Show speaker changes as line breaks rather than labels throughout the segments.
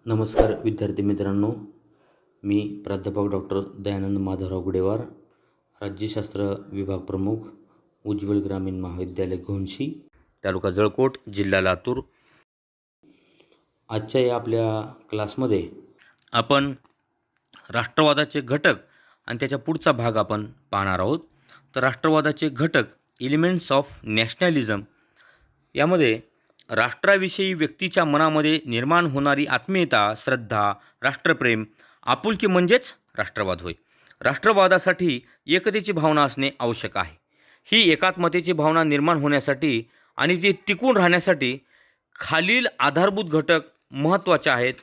नमस्कार विद्यार्थी मित्रांनो, मी प्राध्यापक डॉक्टर दयानंद माधवराव गुडेवार, राज्यशास्त्र विभाग प्रमुख, उज्ज्वल ग्रामीण महाविद्यालय घोणशी, तालुका जळकोट, जिल्हा लातूर. आजच्या या आपल्या क्लासमध्ये आपण राष्ट्रवादाचे घटक आणि त्याच्या पुढचा भाग आपण पाहणार आहोत. तर राष्ट्रवादाचे घटक, एलिमेंट्स ऑफ नॅशनॅलिझम, यामध्ये राष्ट्राविषयी व्यक्तीच्या मनामध्ये निर्माण होणारी आत्मीयता, श्रद्धा, राष्ट्रप्रेम, आपुलकी म्हणजेच राष्ट्रवाद होय. राष्ट्रवादासाठी एकतेची भावना असणे आवश्यक आहे. ही एकात्मतेची भावना निर्माण होण्यासाठी आणि ती टिकून राहण्यासाठी खालील आधारभूत घटक महत्त्वाचे आहेत,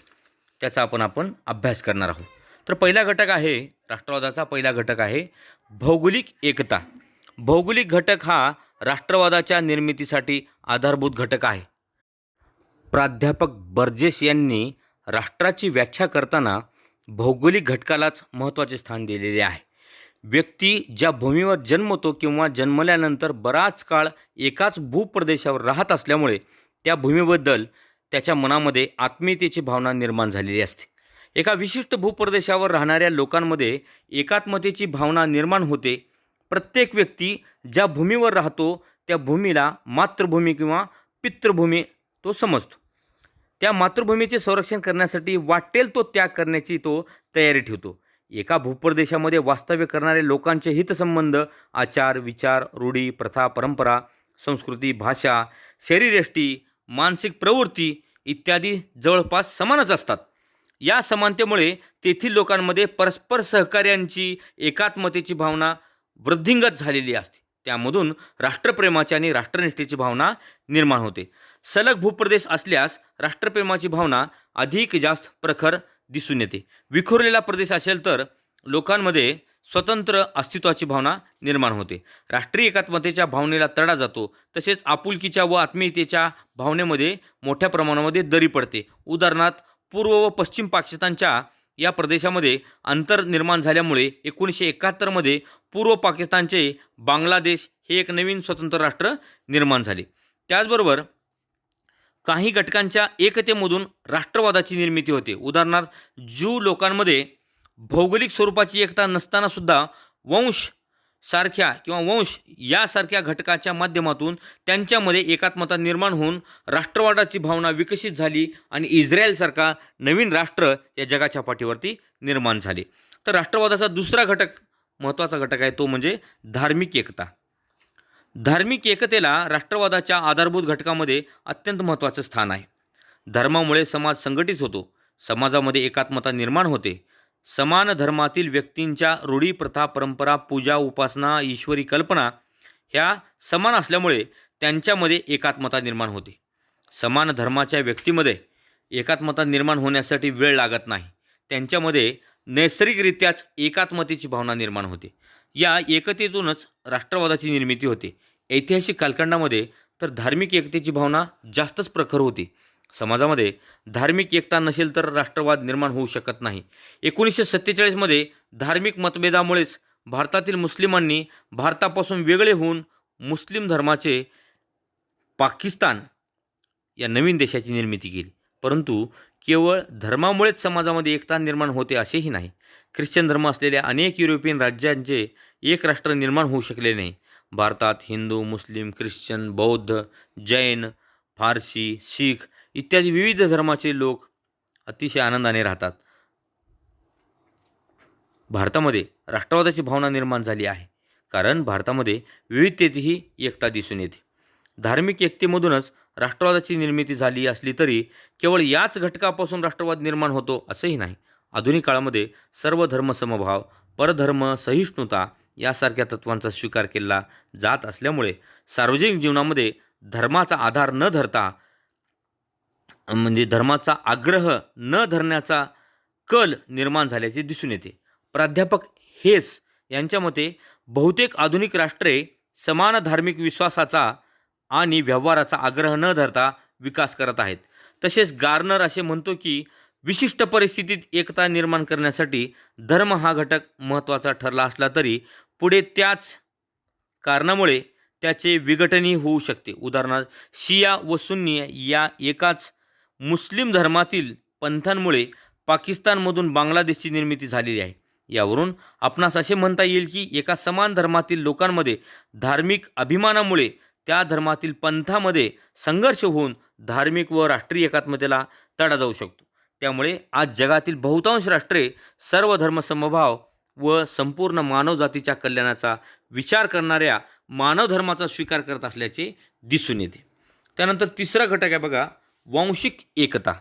त्याचा आपण अभ्यास करणार आहोत. तर पहिला घटक आहे, राष्ट्रवादाचा पहिला घटक आहे भौगोलिक एकता. भौगोलिक घटक हा राष्ट्रवादाच्या निर्मितीसाठी आधारभूत घटक आहे. प्राध्यापक बर्जेस यांनी राष्ट्राची व्याख्या करताना भौगोलिक घटकालाच महत्त्वाचे स्थान दिलेले आहे. व्यक्ती ज्या भूमीवर जन्मतो किंवा जन्मल्यानंतर बराच काळ एकाच भूप्रदेशावर राहत असल्यामुळे त्या भूमीबद्दल त्याच्या मनामध्ये आत्मीयतेची भावना निर्माण झालेली असते. एका विशिष्ट भूप्रदेशावर राहणाऱ्या लोकांमध्ये एकात्मतेची भावना निर्माण होते. प्रत्येक व्यक्ती ज्या भूमीवर राहतो त्या भूमीला मातृभूमी किंवा पितृभूमी तो समजतो. त्या मातृभूमीचे संरक्षण करण्यासाठी वाटेल तो त्याग करण्याची तो तयारी ठेवतो. एका भूप्रदेशामध्ये वास्तव्य करणाऱ्या लोकांचे हितसंबंध, आचार, विचार, रूढी, प्रथा, परंपरा, संस्कृती, भाषा, शरीरयष्टी, मानसिक प्रवृत्ती इत्यादी जवळपास समानच असतात. या समानतेमुळे तेथील लोकांमध्ये परस्पर सहकार्यांची, एकात्मतेची भावना वृद्धिंगत झालेली असते. त्यामधून राष्ट्रप्रेमाची आणि राष्ट्रनिष्ठेची भावना निर्माण होते. सलग भूप्रदेश असल्यास राष्ट्रप्रेमाची भावना अधिक जास्त प्रखर दिसून येते. विखुरलेला प्रदेश असेल तर लोकांमध्ये स्वतंत्र अस्तित्वाची भावना निर्माण होते. राष्ट्रीय एकात्मतेच्या भावनेला तडा जातो. तसेच आपुलकीच्या व आत्मीयतेच्या भावनेमध्ये मोठ्या प्रमाणामध्ये दरी पडते. उदाहरणार्थ, पूर्व व पश्चिम पाकिस्तानच्या या प्रदेशामध्ये अंतर निर्माण झाल्यामुळे 1971 पूर्व पाकिस्तानचे बांगलादेश हे एक नवीन स्वतंत्र राष्ट्र निर्माण झाले. त्याचबरोबर काही घटकांच्या एकतेमधून राष्ट्रवादाची निर्मिती होते. उदाहरणार्थ, ज्यू लोकांमध्ये भौगोलिक स्वरूपाची एकता नसताना सुद्धा वंश यासारख्या घटकाच्या माध्यमातून त्यांच्यामध्ये एकात्मता निर्माण होऊन राष्ट्रवादाची भावना विकसित झाली आणि इस्रायलसारखा नवीन राष्ट्र या जगाच्या पाठीवरती निर्माण झाले. तर राष्ट्रवादाचा दुसरा घटक, महत्त्वाचा घटक आहे तो म्हणजे धार्मिक एकता. धार्मिक एकतेला राष्ट्रवादाच्या आधारभूत घटकामध्ये अत्यंत महत्त्वाचं स्थान आहे. धर्मामुळे समाज संघटित होतो. समाजामध्ये एकात्मता निर्माण होते. समान धर्मातील व्यक्तींच्या रूढी, प्रथा, परंपरा, पूजा, उपासना, ईश्वरी कल्पना ह्या समान असल्यामुळे त्यांच्यामध्ये एकात्मता निर्माण होते. समान धर्माच्या व्यक्तीमध्ये एकात्मता निर्माण होण्यासाठी वेळ लागत नाही. त्यांच्यामध्ये नैसर्गिकरित्याच एकात्मतेची भावना निर्माण होते. या एकतेतूनच राष्ट्रवादाची निर्मिती होते. ऐतिहासिक कालखंडामध्ये तर धार्मिक एकतेची भावना जास्तच प्रखर होती. समाजामध्ये धार्मिक एकता नसेल तर राष्ट्रवाद निर्माण होऊ शकत नाही. 1947 धार्मिक मतभेदामुळेच भारतातील मुस्लिमांनी भारतापासून वेगळे होऊन मुस्लिम धर्माचे पाकिस्तान या नवीन देशाची निर्मिती केली. परंतु केवळ धर्मामुळेच समाजामध्ये एकता निर्माण होते असेही नाही. ख्रिश्चन धर्म असलेल्या अनेक युरोपियन राज्यांचे एक राष्ट्र निर्माण होऊ शकले नाही. भारतात हिंदू, मुस्लिम, ख्रिश्चन, बौद्ध, जैन, फारसी, शीख इत्यादी विविध धर्माचे लोक अतिशय आनंदाने राहतात. भारतामध्ये राष्ट्रवादाची भावना निर्माण झाली आहे कारण भारतामध्ये विविधतेतही एकता दिसून येते. धार्मिक एकतेमधूनच राष्ट्रवादाची निर्मिती झाली असली तरी केवळ याच घटकापासून राष्ट्रवाद निर्माण होतो असंही नाही. आधुनिक काळामध्ये सर्व धर्म समभाव, परधर्म सहिष्णुता यासारख्या तत्वांचा स्वीकार केला जात असल्यामुळे सार्वजनिक जीवनामध्ये धर्माचा आधार न धरता धर्माचा आग्रह न धरण्याचा कल निर्माण झाल्याचे दिसून येते. प्राध्यापक हेस यांच्या मते बहुतेक आधुनिक राष्ट्रे समान धार्मिक विश्वासाचा आणि व्यवहाराचा आग्रह न धरता विकास करत आहेत. तसेच गार्नर असे म्हणतो की विशिष्ट परिस्थितीत एकता निर्माण करण्यासाठी धर्म हा घटक महत्त्वाचा ठरला असला तरी पुढे त्याच कारणामुळे त्याचे विघटनही होऊ शकते. उदाहरणार्थ, शिया व सुन्नी या एकाच मुस्लिम धर्मातील पंथांमुळे पाकिस्तानमधून बांगलादेशची निर्मिती झालेली आहे. यावरून आपणास असे म्हणता येईल की एका समान धर्मातील लोकांमध्ये धार्मिक अभिमानामुळे त्या धर्मातील पंथामध्ये संघर्ष होऊन धार्मिक व राष्ट्रीय एकात्मतेला तडा जाऊ शकतो. त्यामुळे आज जगातील बहुतांश राष्ट्रे सर्व धर्मसमभाव व संपूर्ण मानवजातीच्या कल्याणाचा विचार करणाऱ्या मानव धर्माचा स्वीकार करत असल्याचे दिसून येते. त्यानंतर तिसरा घटक आहे बघा, वांशिक एकता.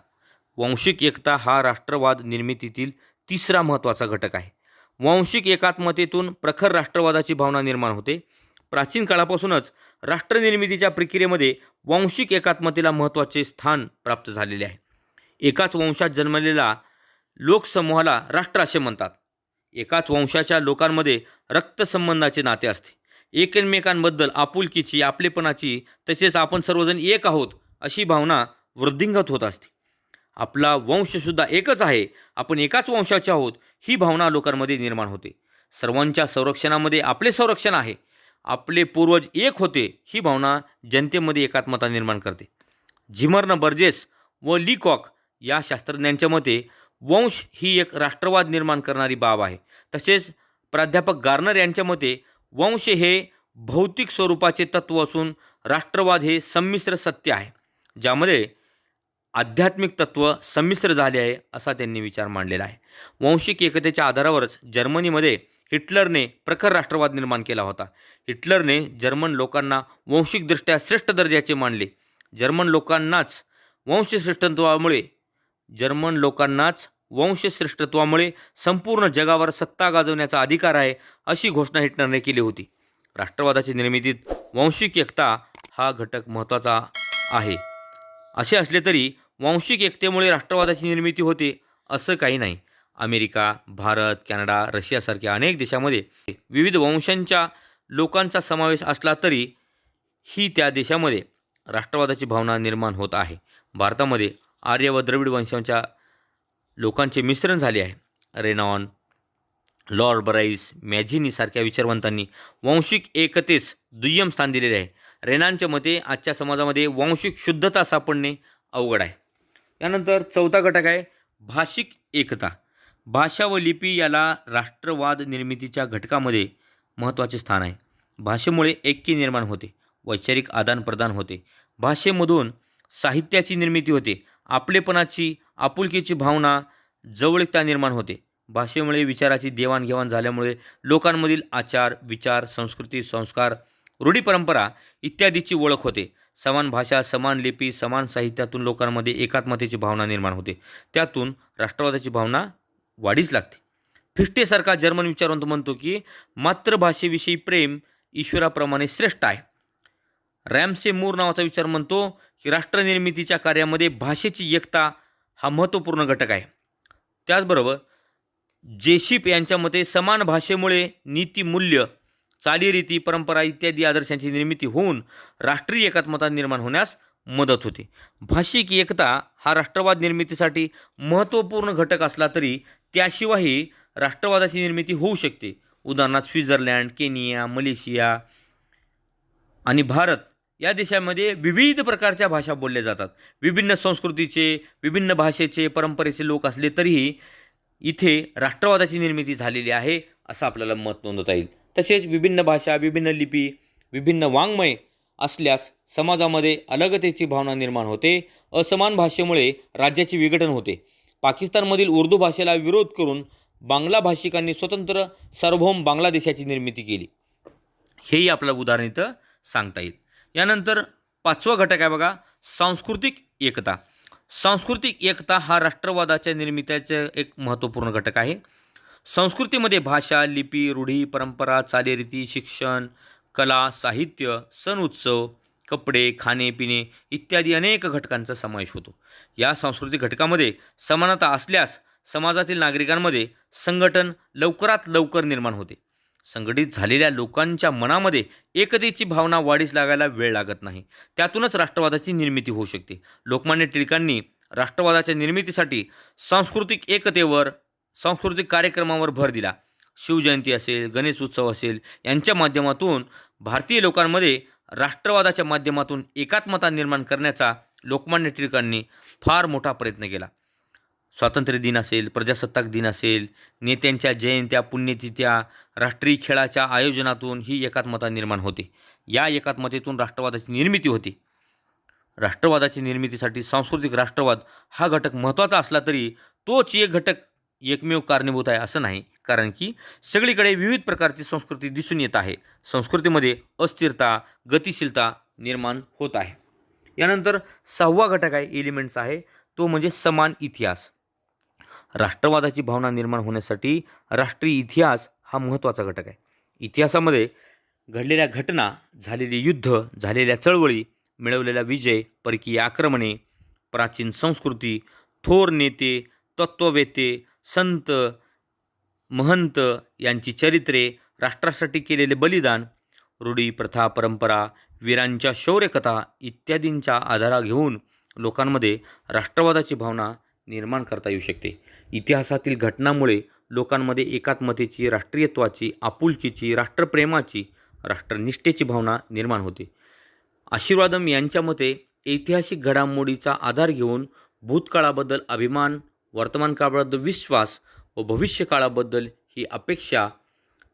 वांशिक एकता हा राष्ट्रवाद निर्मितीतील तिसरा महत्त्वाचा घटक आहे. वांशिक एकात्मतेतून प्रखर राष्ट्रवादाची भावना निर्माण होते. प्राचीन काळापासूनच राष्ट्रनिर्मितीच्या प्रक्रियेमध्ये वांशिक एकात्मतेला महत्त्वाचे स्थान प्राप्त झालेले आहे. एकाच वंशात जन्मलेला लोकसमूहाला राष्ट्र असे म्हणतात. एकाच वंशाच्या लोकांमध्ये रक्तसंबंधाचे नाते असते. एकमेकांबद्दल आपुलकीची, आपलेपणाची तसेच आपण सर्वजण एक आहोत अशी भावना वृद्धिंगत होत असते. आपला वंशसुद्धा एकच आहे, आपण एकाच वंशाचे आहोत ही भावना लोकांमध्ये निर्माण होते. सर्वांच्या संरक्षणामध्ये आपले संरक्षण आहे, आपले पूर्वज एक होते ही भावना जनतेमध्ये एकात्मता निर्माण करते. झिमर्न बर्जेस व लीकॉक या शास्त्रज्ञांच्या मते वंश ही एक राष्ट्रवाद निर्माण करणारी बाब आहे. तसेच प्राध्यापक गार्नर यांच्या मते वंश हे भौतिक स्वरूपाचे तत्व असून राष्ट्रवाद हे संमिश्र सत्य आहे, ज्यामध्ये आध्यात्मिक तत्व संमिश्र झाले आहे असा त्यांनी विचार मांडलेला आहे. वांशिक एकतेच्या आधारावरच जर्मनीमध्ये हिटलरने प्रखर राष्ट्रवाद निर्माण केला होता. हिटलरने जर्मन लोकांना वांशिकदृष्ट्या श्रेष्ठ दर्जाचे मानले. जर्मन लोकांनाच वंशश्रेष्ठत्वामुळे संपूर्ण जगावर सत्ता गाजवण्याचा अधिकार आहे अशी घोषणा हिटलरने केली होती. राष्ट्रवादाच्या निर्मितीत वांशिक एकता हा घटक महत्त्वाचा आहे. असे असले तरी वांशिक एकतेमुळे राष्ट्रवादाची निर्मिती होते असं काही नाही. अमेरिका, भारत, कॅनडा, रशियासारख्या अनेक देशामध्ये विविध वंशांच्या लोकांचा समावेश असला तरी ही त्या देशामध्ये राष्ट्रवादाची भावना निर्माण होत आहे. भारतामध्ये आर्य व द्रविड वंशांच्या लोकांचे मिश्रण झाले आहे. रेनॉन, लॉर्ड ब्राईस, मॅझिनी सारख्या विचारवंतांनी वांशिक एकतेस दुय्यम स्थान दिलेले आहे. रेनांच्या मते आजच्या समाजामध्ये वांशिक शुद्धता सापडणे अवघड आहे. यानंतर चौथा घटक आहे भाषिक एकता. भाषा व लिपी याला राष्ट्रवाद निर्मितीच्या घटकामध्ये महत्त्वाचे स्थान आहे. भाषेमुळे ऐक्य निर्माण होते, वैचारिक आदानप्रदान होते. भाषेमधून साहित्याची निर्मिती होते, आपलेपणाची, आपुलकीची भावना, जवळीकता निर्माण होते. भाषेमुळे विचाराची देवाणघेवाण झाल्यामुळे लोकांमधील आचार, विचार, संस्कृती, संस्कार, रूढी, परंपरा इत्यादीची ओळख होते. समान भाषा, समान लिपी, समान साहित्यातून लोकांमध्ये एकात्मतेची भावना निर्माण होते. त्यातून राष्ट्रवादाची भावना वाढीस लागते. फिस्टेसारखा जर्मन विचारवंत म्हणतो की मातृभाषेविषयी प्रेम ईश्वराप्रमाणे श्रेष्ठ आहे. रॅमसे मूर नावाचा विचार म्हणतो की राष्ट्रनिर्मितीच्या कार्यामध्ये भाषेची एकता हा महत्त्वपूर्ण घटक आहे. त्याचबरोबर जेशिप यांच्या मते समान भाषेमुळे नीती, मूल्य, चालीरीती, परंपरा इत्यादी आदर्शांची निर्मिती होऊन राष्ट्रीय एकात्मता निर्माण होण्यास मदत होते. भाषिक एकता हा राष्ट्रवाद निर्मितीसाठी महत्त्वपूर्ण घटक असला तरी त्याशिवायही राष्ट्रवादाची निर्मिती होऊ शकते. उदाहरणार्थ स्वित्झर्लंड, केनिया, मलेशिया आणि भारत या देशामध्ये विविध प्रकारच्या भाषा बोलल्या जातात. विभिन्न संस्कृतीचे, विभिन्न भाषेचे, परंपरेचे लोक असले तरीही इथे राष्ट्रवादाची निर्मिती झालेली आहे असं आपल्याला मत नोंदवता येईल. तसेच विभिन्न भाषा, विभिन्न लिपी, विभिन्न वाङ्मय असल्यास समाजामध्ये अलगतेची भावना निर्माण होते. असमान भाषेमुळे राज्याचे विघटन होते. पाकिस्तानमधील उर्दू भाषेला विरोध करून बांगला भाषिकांनी स्वतंत्र सार्वभौम बांगलादेशाची निर्मिती केली. हेही आपल्याला उदाहरण इथं सांगता येईल. यानंतर पाचवा घटक आहे बघा, सांस्कृतिक एकता. सांस्कृतिक एकता हा राष्ट्रवादाच्या निर्मितीचा एक महत्त्वपूर्ण घटक आहे. संस्कृतीमध्ये भाषा, लिपी, रूढी, परंपरा, चालीरीती, शिक्षण, कला, साहित्य, सण, उत्सव, कपडे, खाणे पिणे इत्यादी अनेक घटकांचा समावेश होतो. या सांस्कृतिक घटकामध्ये समानता असल्यास समाजातील नागरिकांमध्ये संघटन लवकरात लवकर निर्माण होते. संघटित झालेल्या लोकांच्या मनामध्ये एकतेची भावना वाढीस लागायला वेळ लागत नाही. त्यातूनच राष्ट्रवादाची निर्मिती होऊ शकते. लोकमान्य टिळकांनी राष्ट्रवादाच्या निर्मितीसाठी सांस्कृतिक एकतेवर, सांस्कृतिक कार्यक्रमावर भर दिला. शिवजयंती असेल, गणेश उत्सव असेल यांच्या माध्यमातून भारतीय लोकांमध्ये राष्ट्रवादाच्या माध्यमातून एकात्मता निर्माण करण्याचा लोकमान्य टिळकांनी फार मोठा प्रयत्न केला. स्वातंत्र्य दिन असेल, प्रजासत्ताक दिन असेल, नेत्यांच्या जयंत्या, पुण्यतिथ्या, राष्ट्रीय खेळाच्या आयोजनातून ही एकात्मता निर्माण होते. या एकात्मतेतून राष्ट्रवादाची निर्मिती होते. राष्ट्रवादाच्या निर्मितीसाठी सांस्कृतिक राष्ट्रवाद हा घटक महत्त्वाचा असला तरी तोच एक घटक एकमेव कारणीभूत आहे असं नाही. कारण की सगळीकडे विविध प्रकारची संस्कृती दिसून येत आहे. संस्कृतीमध्ये अस्थिरता, गतिशीलता निर्माण होत आहे. यानंतर 6वा घटक आहे, एलिमेंट्स आहे, तो म्हणजे समान इतिहास. राष्ट्रवादाची भावना निर्माण होण्यासाठी राष्ट्रीय इतिहास हा महत्त्वाचा घटक आहे. इतिहासामध्ये घडलेल्या घटना, झालेली युद्ध, झालेल्या चळवळी, मिळवलेला विजय, परकीय आक्रमणे, प्राचीन संस्कृती, थोर नेते, तत्त्ववेत्ते, संत, महंत यांची चरित्रे, राष्ट्रासाठी केलेले बलिदान, रूढी, प्रथा, परंपरा, वीरांच्या शौर्यकथा इत्यादींच्या आधारा घेऊन लोकांमध्ये राष्ट्रवादाची भावना निर्माण करता येऊ शकते. इतिहासातील घटनांमुळे लोकांमध्ये एकात्मतेची, राष्ट्रीयत्वाची, आपुलकीची, राष्ट्रप्रेमाची, राष्ट्रनिष्ठेची भावना निर्माण होते. आशीर्वादम यांच्या मते ऐतिहासिक घडामोडीचा आधार घेऊन भूतकाळाबद्दल अभिमान, वर्तमान काळाबद्दल विश्वास व भविष्यकाळाबद्दल ही अपेक्षा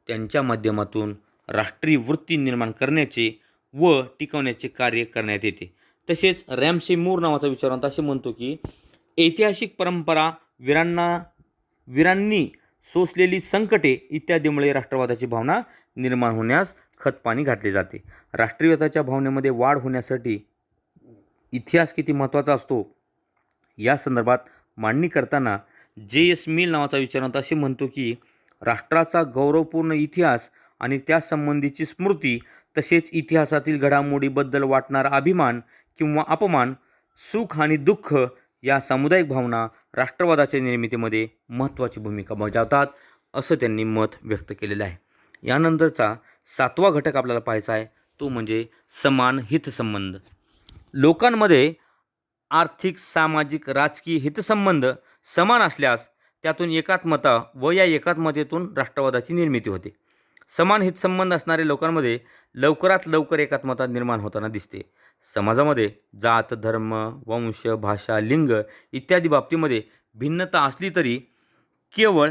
त्यांच्या माध्यमातून राष्ट्रीय वृत्ती निर्माण करण्याचे व टिकवण्याचे कार्य करण्यात येते. तसेच रॅमसे मूर नावाचा विचारवंत असे म्हणतो की ऐतिहासिक परंपरा, वीरांनी सोसलेली संकटे इत्यादीमुळे राष्ट्रवादाची भावना निर्माण होण्यास खतपाणी घातले जाते. राष्ट्रीयत्वाच्या भावनेमध्ये वाढ होण्यासाठी इतिहास किती महत्त्वाचा असतो या संदर्भात मांडणी करताना जे.एस. मिल नावाचा विचारवंत असे म्हणतो की राष्ट्राचा गौरवपूर्ण इतिहास आणि त्यासंबंधीची स्मृती, तसेच इतिहासातील घडामोडीबद्दल वाटणारा अभिमान किंवा अपमान, सुख आणि दुःख या सामुदायिक भावना राष्ट्रवादाच्या निर्मितीमध्ये महत्त्वाची भूमिका बजावतात असं त्यांनी मत व्यक्त केलेलं आहे. यानंतरचा 7वा घटक आपल्याला पाहायचा आहे, तो म्हणजे समान हितसंबंध. लोकांमध्ये आर्थिक, सामाजिक, राजकीय हितसंबंध समान असल्यास त्यातून एकात्मता व या एकात्मतेतून राष्ट्रवादाची निर्मिती होते. समान हितसंबंध असणाऱ्या लोकांमध्ये लवकरात लवकर एकात्मता निर्माण होताना दिसते. समाजामध्ये जात, धर्म, वंश, भाषा, लिंग इत्यादी बाबतीमध्ये भिन्नता असली तरी केवळ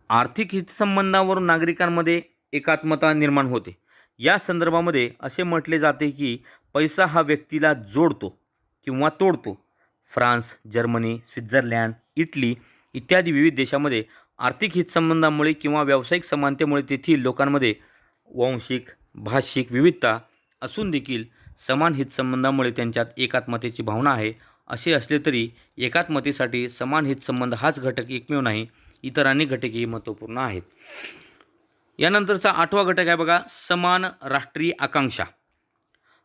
आर्थिक हितसंबंधावरून नागरिकांमध्ये एकात्मता निर्माण होते. या संदर्भामध्ये असे म्हटले जाते की पैसा हा व्यक्तीला जोडतो किंवा तोडतो. फ्रान्स, जर्मनी, स्वित्झर्लंड, इटली इत्यादी विविध देशामध्ये आर्थिक हितसंबंधामुळे किंवा व्यावसायिक समानतेमुळे तेथील लोकांमध्ये वांशिक, भाषिक विविधता असून देखील समान हितसंबंधामुळे त्यांच्यात एकात्मतेची भावना आहे. असे असले तरी एकात्मतेसाठी समान हितसंबंध हाच घटक एकमेव नाही, इतर अनेक घटकही महत्त्वपूर्ण आहेत. यानंतरचा 8वा घटक आहे बघा, समान राष्ट्रीय आकांक्षा.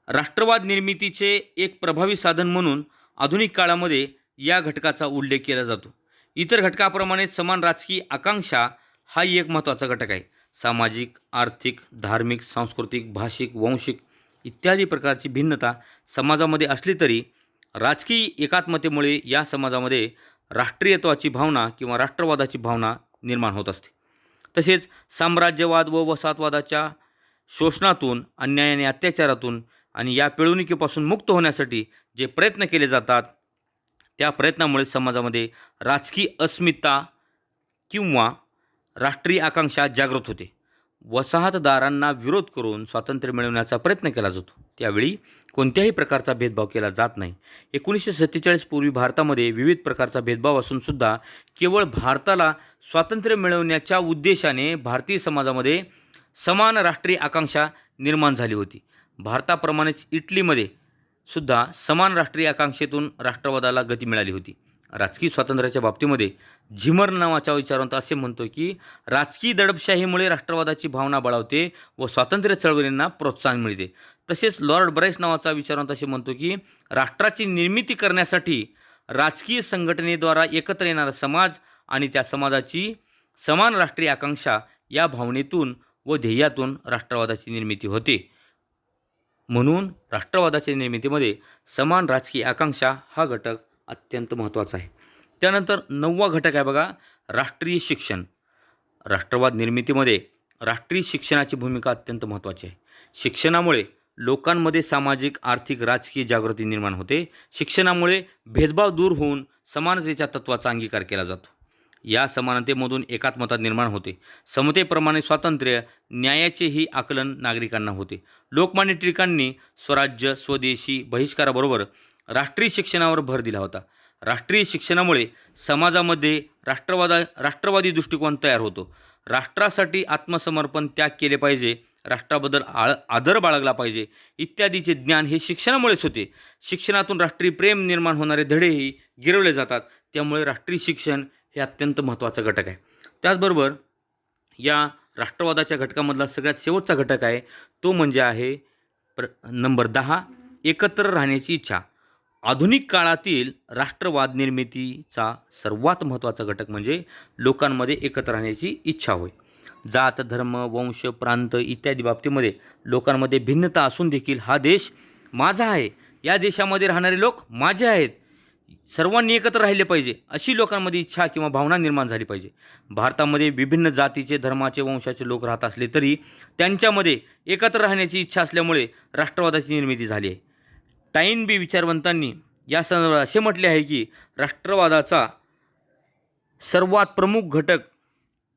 राष्ट्रवाद निर्मितीचे एक प्रभावी साधन म्हणून आधुनिक काळामध्ये या घटकाचा उल्लेख केला जातो. इतर घटकाप्रमाणे समान राजकीय आकांक्षा हाही एक महत्त्वाचा घटक आहे. सामाजिक, आर्थिक, धार्मिक, सांस्कृतिक, भाषिक, वंशिक इत्यादी प्रकारची भिन्नता समाजामध्ये असली तरी राजकीय एकात्मतेमुळे या समाजामध्ये राष्ट्रीयत्वाची भावना किंवा राष्ट्रवादाची भावना निर्माण होत असते. तसेच साम्राज्यवाद व वसाहतवादाच्या शोषणातून, अन्याय आणि अत्याचारातून आणि या पिळवणुकीपासून मुक्त होण्यासाठी जे प्रयत्न केले जातात त्या प्रयत्नामुळे समाजामध्ये राजकीय अस्मिता किंवा राष्ट्रीय आकांक्षा जागृत होते. वसाहतदारांना विरोध करून स्वातंत्र्य मिळवण्याचा प्रयत्न केला जातो. त्यावेळी कोणत्याही प्रकारचा भेदभाव केला जात नाही. 1947 पूर्वी भारतामध्ये विविध प्रकारचा भेदभाव असूनसुद्धा केवळ भारताला स्वातंत्र्य मिळवण्याच्या उद्देशाने भारतीय समाजामध्ये समान राष्ट्रीय आकांक्षा निर्माण झाली होती. भारताप्रमाणेच इटलीमध्ये सुद्धा समान राष्ट्रीय आकांक्षेतून राष्ट्रवादाला गती मिळाली होती. राजकीय स्वातंत्र्याच्या बाबतीमध्ये झिमर नावाचा विचारवंत असे म्हणतो की राजकीय दडपशाहीमुळे राष्ट्रवादाची भावना बळावते व स्वातंत्र्य चळवळींना प्रोत्साहन मिळते. तसेच लॉर्ड ब्राइस नावाचा विचारवंत असे म्हणतो की राष्ट्राची निर्मिती करण्यासाठी राजकीय संघटनेद्वारा एकत्र येणारा समाज आणि त्या समाजाची समान राष्ट्रीय आकांक्षा या भावनेतून व ध्येयातून राष्ट्रवादाची निर्मिती होते. म्हणून राष्ट्रवादाच्या निर्मितीमध्ये समान राजकीय आकांक्षा हा घटक अत्यंत महत्त्वाचा आहे. त्यानंतर 9वा घटक आहे बघा, राष्ट्रीय शिक्षण. राष्ट्रवाद निर्मितीमध्ये राष्ट्रीय शिक्षणाची भूमिका अत्यंत महत्त्वाची आहे. शिक्षणामुळे लोकांमध्ये सामाजिक, आर्थिक, राजकीय जागृती निर्माण होते. शिक्षणामुळे भेदभाव दूर होऊन समानतेच्या तत्त्वाचा अंगीकार केला जातो. या समानतेमधून एकात्मता निर्माण होते. समतेप्रमाणे स्वातंत्र्य, न्यायाचेही आकलन नागरिकांना होते. लोकमान्य टिळकांनी स्वराज्य, स्वदेशी बहिष्काराबरोबर राष्ट्रीय शिक्षणावर भर दिला होता. राष्ट्रीय शिक्षणामुळे समाजामध्ये राष्ट्रवादी दृष्टिकोन तयार होतो. राष्ट्रासाठी आत्मसमर्पण, त्याग केले पाहिजे, राष्ट्राबद्दल आदर बाळगला पाहिजे इत्यादीचे ज्ञान हे शिक्षणामुळेच होते. शिक्षणातून राष्ट्रीय प्रेम निर्माण होणारे धडेही गिरवले जातात. त्यामुळे राष्ट्रीय शिक्षण हे अत्यंत महत्त्वाचा घटक आहे. त्याचबरोबर या राष्ट्रवादाच्या घटकामधला सगळ्यात शेवटचा घटक आहे तो म्हणजे आहे नंबर 10, एकत्र राहण्याची इच्छा. आधुनिक काळातील राष्ट्रवाद निर्मितीचा सर्वात महत्त्वाचा घटक म्हणजे लोकांमध्ये एकत्र राहण्याची इच्छा होय. जात, धर्म, वंश, प्रांत इत्यादी बाबतीमध्ये लोकांमध्ये भिन्नता असून देखील हा देश माझा आहे, या देशामध्ये राहणारे लोक माझे आहेत, सर्वांनी एकत्र राहिले पाहिजे अशी लोकांमध्ये इच्छा किंवा भावना निर्माण झाली पाहिजे. भारतामध्ये विभिन्न जातीचे, धर्माचे, वंशाचे लोक राहत असले तरी त्यांच्यामध्ये एकत्र राहण्याची इच्छा असल्यामुळे राष्ट्रवादाची निर्मिती झाली आहे. टाईनबी विचारवंतांनी या संदर्भात असे म्हटले आहे की राष्ट्रवादाचा सर्वात प्रमुख घटक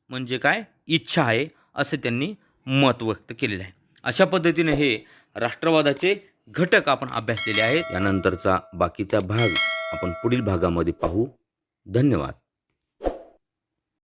म्हणजे काय, इच्छा आहे, असे त्यांनी मत व्यक्त केलेले आहे. अशा पद्धतीने हे राष्ट्रवादाचे घटक आपण अभ्यासलेले आहेत. यानंतरचा बाकीचा भाग आपण पुढील भागामध्ये पाहू. धन्यवाद.